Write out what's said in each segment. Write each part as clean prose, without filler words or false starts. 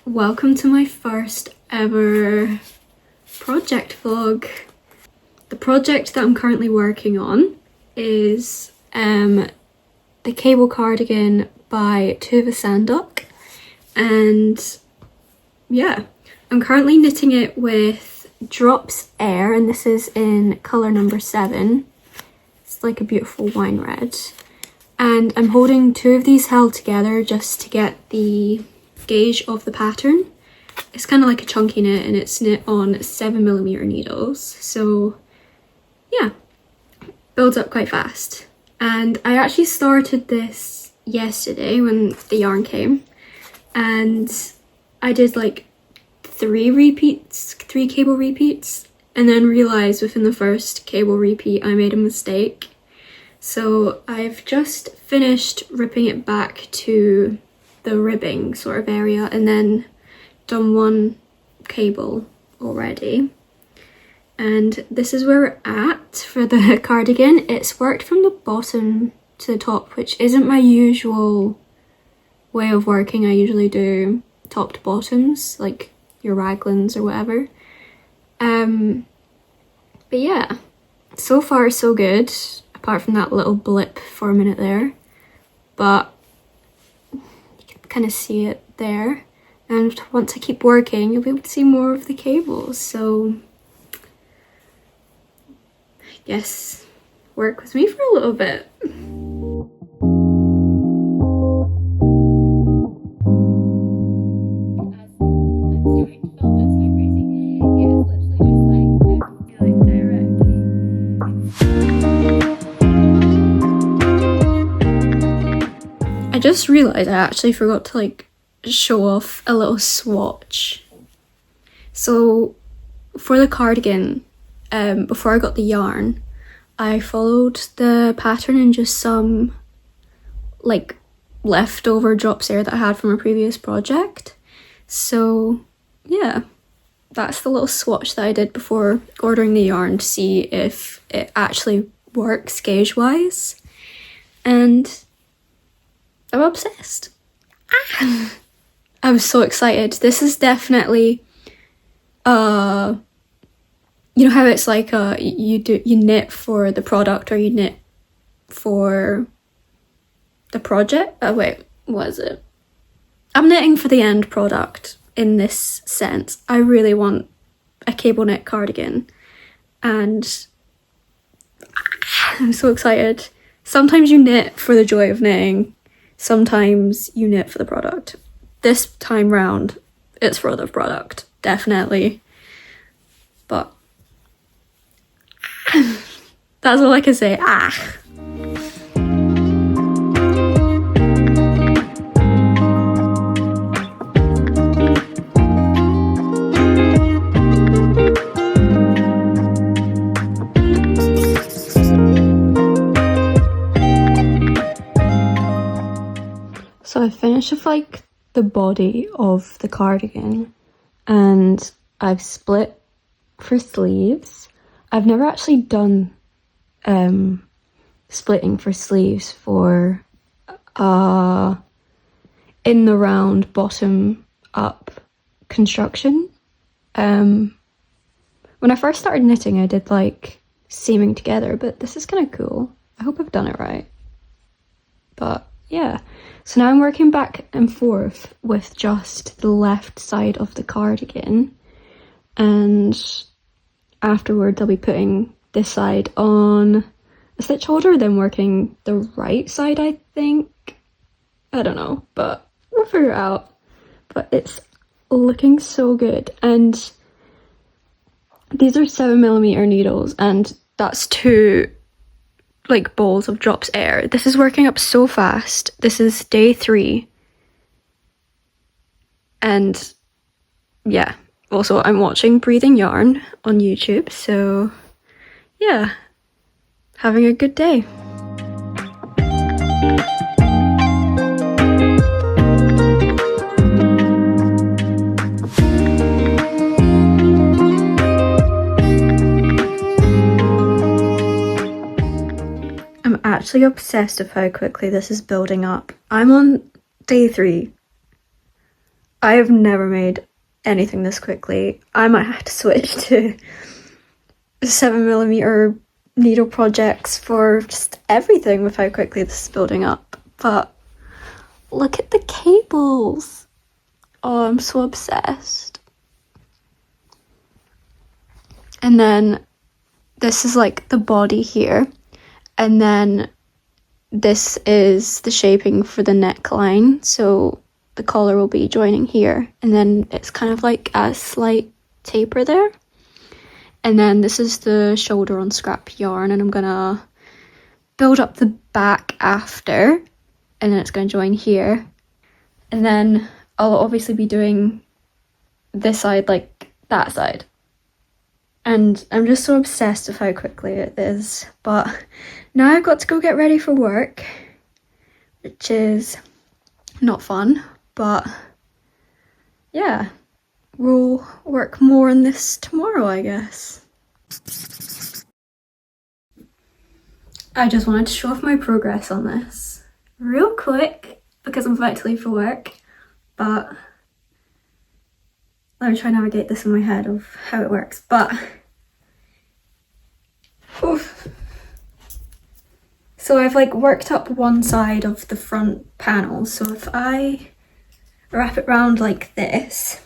Welcome to my first ever project vlog. The project that I'm currently working on is the cable cardigan by Tuva Sandok, and yeah, I'm currently knitting it with Drops Air, and this is in colour number 7. It's like a beautiful wine red, and I'm holding 2 of these held together just to get the gauge of the pattern. It's kind of like a chunky knit, and it's knit on 7mm needles, so yeah, builds up quite fast. And I actually started this yesterday when the yarn came, and I did like 3 cable repeats, and then realized within the first cable repeat I made a mistake. So I've just finished ripping it back to the ribbing sort of area and then done 1 cable already. And this is where we're at for the cardigan. It's worked from the bottom to the top, which isn't my usual way of working. I usually do top to bottoms, like your raglans or whatever. But yeah, so far so good, apart from that little blip for a minute there. But kind of see it there, and once I keep working you'll be able to see more of the cables, so I guess work with me for a little bit. I just realised I actually forgot to like show off a little swatch. So for the cardigan, before I got the yarn, I followed the pattern in just some like leftover Drops Air that I had from a previous project. So yeah, that's the little swatch that I did before ordering the yarn to see if it actually works gauge wise, and I'm obsessed. I'm so excited. This is definitely you know how it's like you knit for the product or you knit for the project? Oh wait, what is it? I'm knitting for the end product in this sense. I really want a cable knit cardigan, and I'm so excited. Sometimes you knit for the joy of knitting, sometimes you knit for the product. This time round, it's for the product, definitely. But that's all I can say. So I finished with like the body of the cardigan, and I've split for sleeves. I've never actually done splitting for sleeves for in the round bottom up construction. When I first started knitting I did like seaming together, but this is kind of cool. I hope I've done it right. But yeah, so now I'm working back and forth with just the left side of the cardigan, and afterwards I'll be putting this side on a stitch holder, then working the right side, I think. I don't know, but we'll figure it out. But it's looking so good, and these are 7mm needles, and that's 2 like balls of Drops Air. This is working up so fast. This is day 3, and yeah, also I'm watching Breathing Yarn on YouTube, so yeah, having a good day. I'm actually obsessed with how quickly this is building up. I'm on day 3. I have never made anything this quickly. I might have to switch to 7mm needle projects for just everything with how quickly this is building up. But look at the cables. Oh, I'm so obsessed. And then this is like the body here. And then this is the shaping for the neckline. So the collar will be joining here. And then it's kind of like a slight taper there. And then this is the shoulder on scrap yarn, and I'm gonna build up the back after, and then it's gonna join here. And then I'll obviously be doing this side like that side. And I'm just so obsessed with how quickly it is. But now I've got to go get ready for work, which is not fun, but yeah. We'll work more on this tomorrow, I guess. I just wanted to show off my progress on this real quick because I'm about to leave for work, but let me try and navigate this in my head of how it works. But oof. So I've like worked up one side of the front panel, so if I wrap it round like this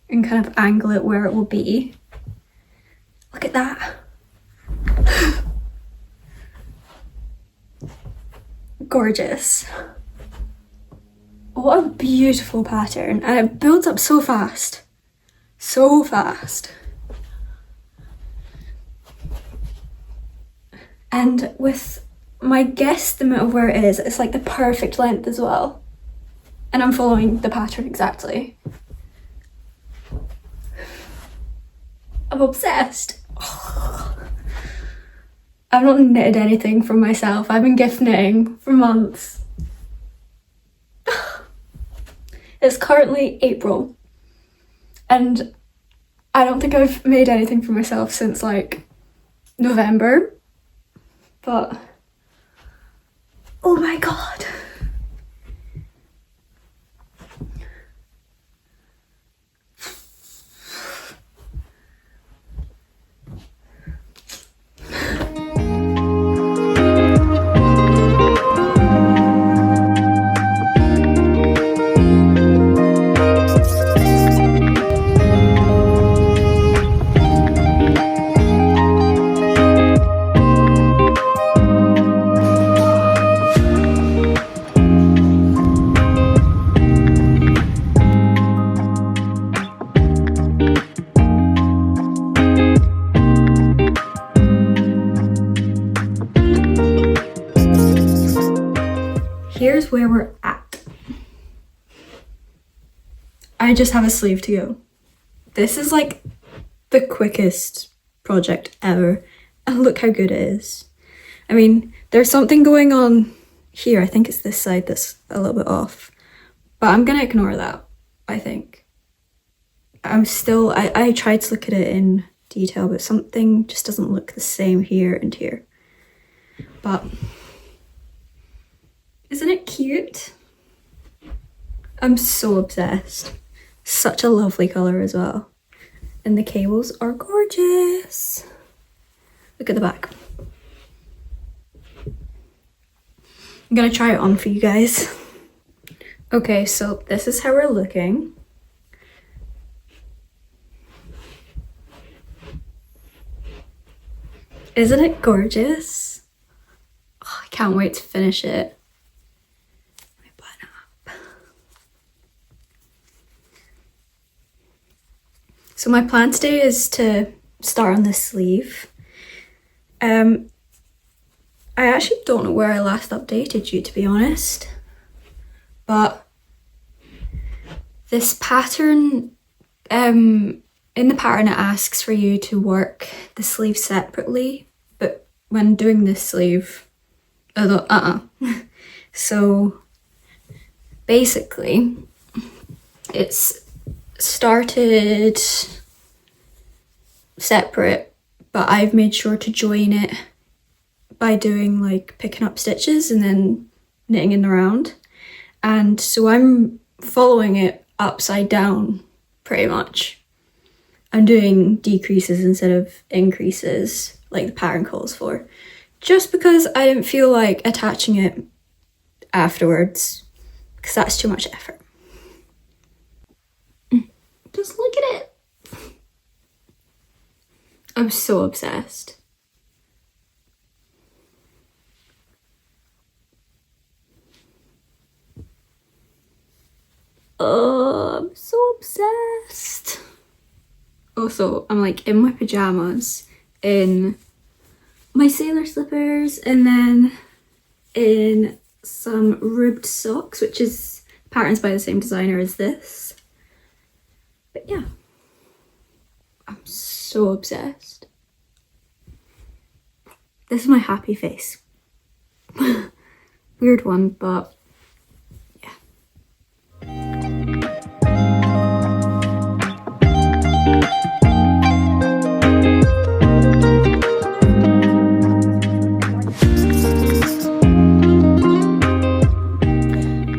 and kind of angle it where it will be. Look at that. Gorgeous. What a beautiful pattern. And it builds up so fast. So fast. And with my guesstimate of where it is, it's like the perfect length as well. And I'm following the pattern exactly. I'm obsessed. Oh. I've not knitted anything for myself. I've been gift knitting for months. It's currently April, and I don't think I've made anything for myself since like November, but oh my god. Here's where we're at. I just have a sleeve to go. This is like the quickest project ever. And look how good it is. I mean, there's something going on here. I think it's this side that's a little bit off. But I'm gonna ignore that, I think. I tried to look at it in detail, but something just doesn't look the same here and here. But isn't it cute? I'm so obsessed. Such a lovely colour as well. And the cables are gorgeous. Look at the back. I'm gonna try it on for you guys. Okay, so this is how we're looking. Isn't it gorgeous? Oh, I can't wait to finish it. So my plan today is to start on this sleeve. I actually don't know where I last updated you, to be honest. But this pattern, in the pattern it asks for you to work the sleeve separately, but when doing this sleeve, I thought, So basically, it's started separate, but I've made sure to join it by doing like picking up stitches and then knitting in the round. And so I'm following it upside down pretty much. I'm doing decreases instead of increases like the pattern calls for, just because I didn't feel like attaching it afterwards, because that's too much effort. Just look at it. I'm so obsessed. Oh, I'm so obsessed. Also, I'm like in my pajamas, in my sailor slippers, and then in some ribbed socks, which is patterns by the same designer as this. But yeah, I'm so obsessed. This is my happy face. Weird one, but yeah.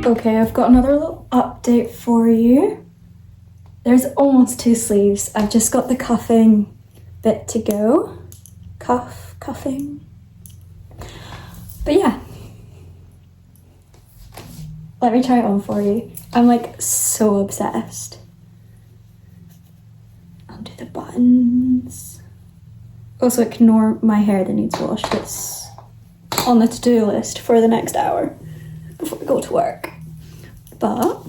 Okay, I've got another little update for you. There's almost 2 sleeves. I've just got the cuffing bit to go. Cuffing. But yeah. Let me try it on for you. I'm like so obsessed. Undo the buttons. Also ignore my hair that needs washed. It's on the to-do list for the next hour before we go to work. But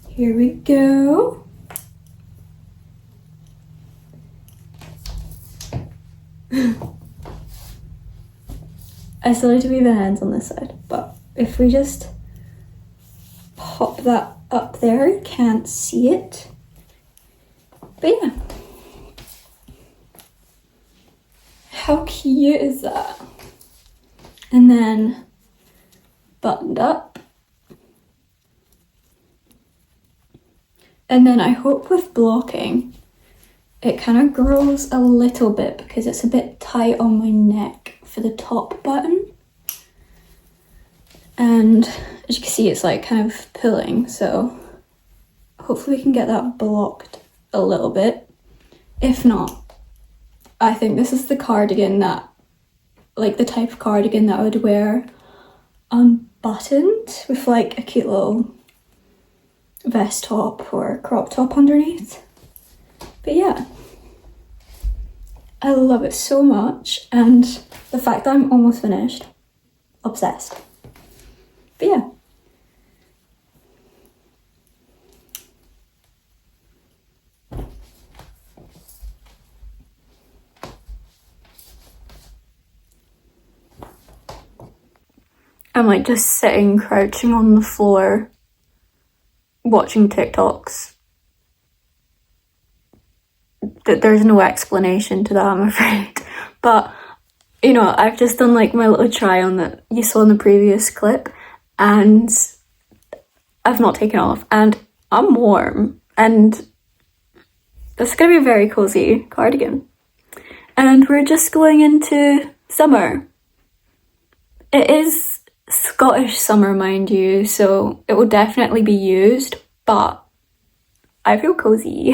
here we go. I still need to weave the hands on this side, but if we just pop that up there, you can't see it. But yeah. How cute is that? And then buttoned up. And then I hope with blocking, it kind of grows a little bit because it's a bit tight on my neck for the top button. And as you can see, it's like kind of pulling, so hopefully we can get that blocked a little bit. If not, I think this is the cardigan that, like the type of cardigan that I would wear unbuttoned with like a cute little vest top or crop top underneath. But yeah, I love it so much, and the fact that I'm almost finished, obsessed. But yeah. I'm like just sitting, crouching on the floor, watching TikToks. There's no explanation to that, I'm afraid. But, you know, I've just done like my little try on that you saw in the previous clip, and I've not taken off, and I'm warm, and this is gonna be a very cozy cardigan. And we're just going into summer. It is Scottish summer, mind you, so it will definitely be used, but I feel cozy.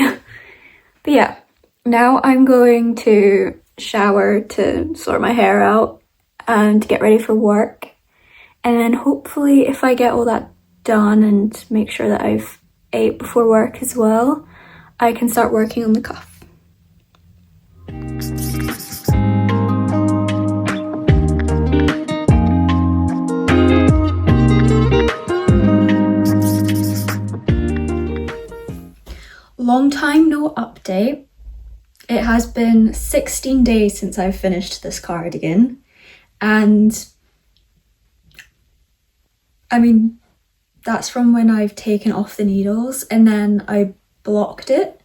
But yeah, now I'm going to shower to sort my hair out and get ready for work. And then hopefully if I get all that done and make sure that I've ate before work as well, I can start working on the cuff. Long time no update. It has been 16 days since I've finished this cardigan, and I mean, that's from when I've taken off the needles and then I blocked it.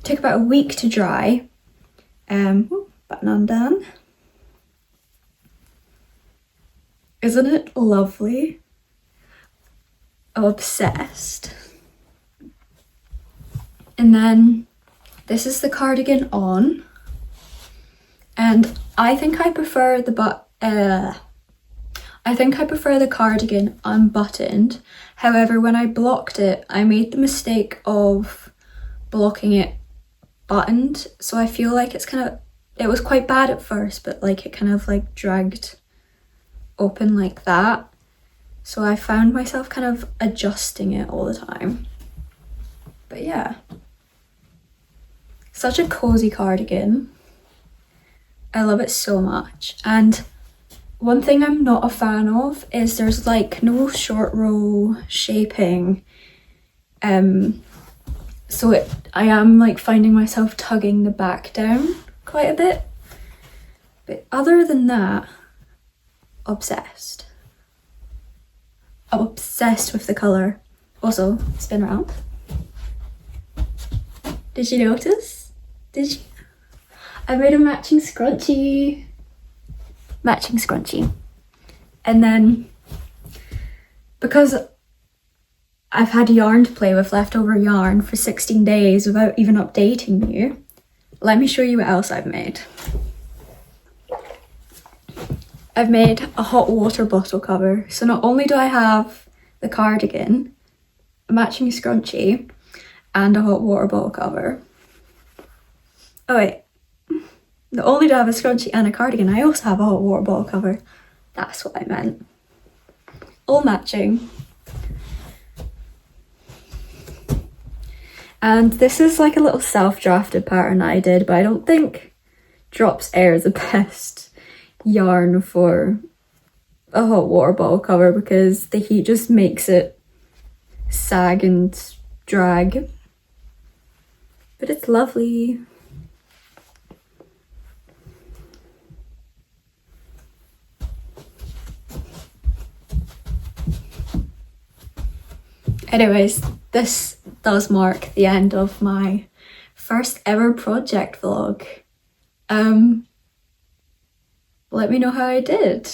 It took about a week to dry. Button undone. Isn't it lovely? I'm obsessed. And then this is the cardigan on, and I think I prefer the I think I prefer the cardigan unbuttoned. However, when I blocked it, I made the mistake of blocking it buttoned. So I feel like it's kind of, it was quite bad at first, but like it kind of like dragged open like that. So I found myself kind of adjusting it all the time. But yeah, such a cozy cardigan. I love it so much. And one thing I'm not a fan of is there's like no short row shaping. So I am like finding myself tugging the back down quite a bit. But other than that, obsessed. I'm obsessed with the colour. Also, spin around. Did you notice? Did you? I made a matching scrunchie. Matching scrunchie. And then, because I've had yarn to play with, leftover yarn for 16 days without even updating you, let me show you what else I've made. I've made a hot water bottle cover. So not only do I have the cardigan, a matching scrunchie, and a hot water bottle cover. Oh wait, not only do I have a scrunchie and a cardigan, I also have a hot water bottle cover. That's what I meant. All matching. And this is like a little self-drafted pattern that I did, but I don't think Drops Air is the best yarn for a hot water bottle cover because the heat just makes it sag and drag. But it's lovely. Anyways, this does mark the end of my first ever project vlog. Let me know how I did.